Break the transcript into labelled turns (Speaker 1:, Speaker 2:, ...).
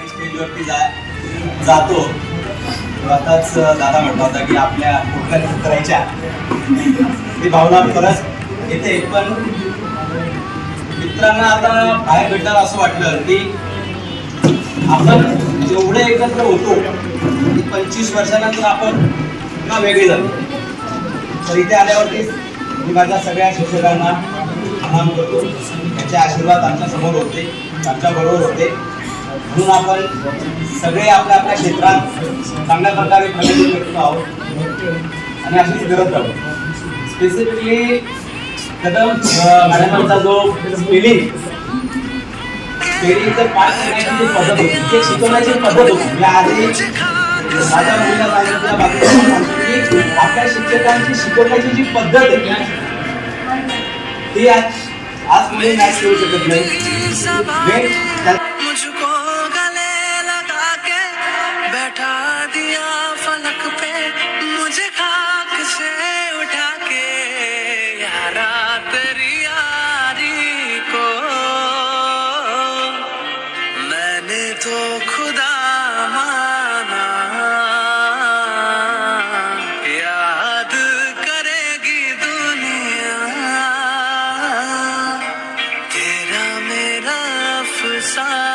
Speaker 1: स्टेजवरती जातो. आताच दादा म्हटला होता की आपल्या कुठल्या करायच्या ती भावना परत येते. पण मित्रांना आता बाहेर भेटताना असं वाटलं की आपण जेवढे एकत्र होतो 25 वर्षानंतर आपण पुन्हा वेगळे झालो. तर इथे आल्यावरती मी माझ्या सगळ्या शिक्षकांना आवाहन करतो, त्यांचे आशीर्वाद आमच्या समोर होते, आमच्या बरोबर होते, म्हणून आपण सगळे आपल्या आपल्या क्षेत्रात चांगल्या प्रकारे प्रगती करतो आहोत आणि अशीच करत राहू. स्पेसिफिकली कदम मॅडमांचा जो स्पेलिंग तर पाठ करण्याची जी पद्धत होती, ती शिकवण्याची पद्धत होती. या आधी माझ्या मुलीला सांगितलं, बाकी आपल्या शिक्षकांची शिकवण्याची जी पद्धत आहे ती आज मुली मॅच करू शकत नाही.
Speaker 2: मुझको गले लगा के बैठा दिया फलक पे, मुझे खाक से उठा के यारा तेरी यारी को मैंने तो खुदा माना, याद करेगी दुनिया तेरा मेरा अफसाना.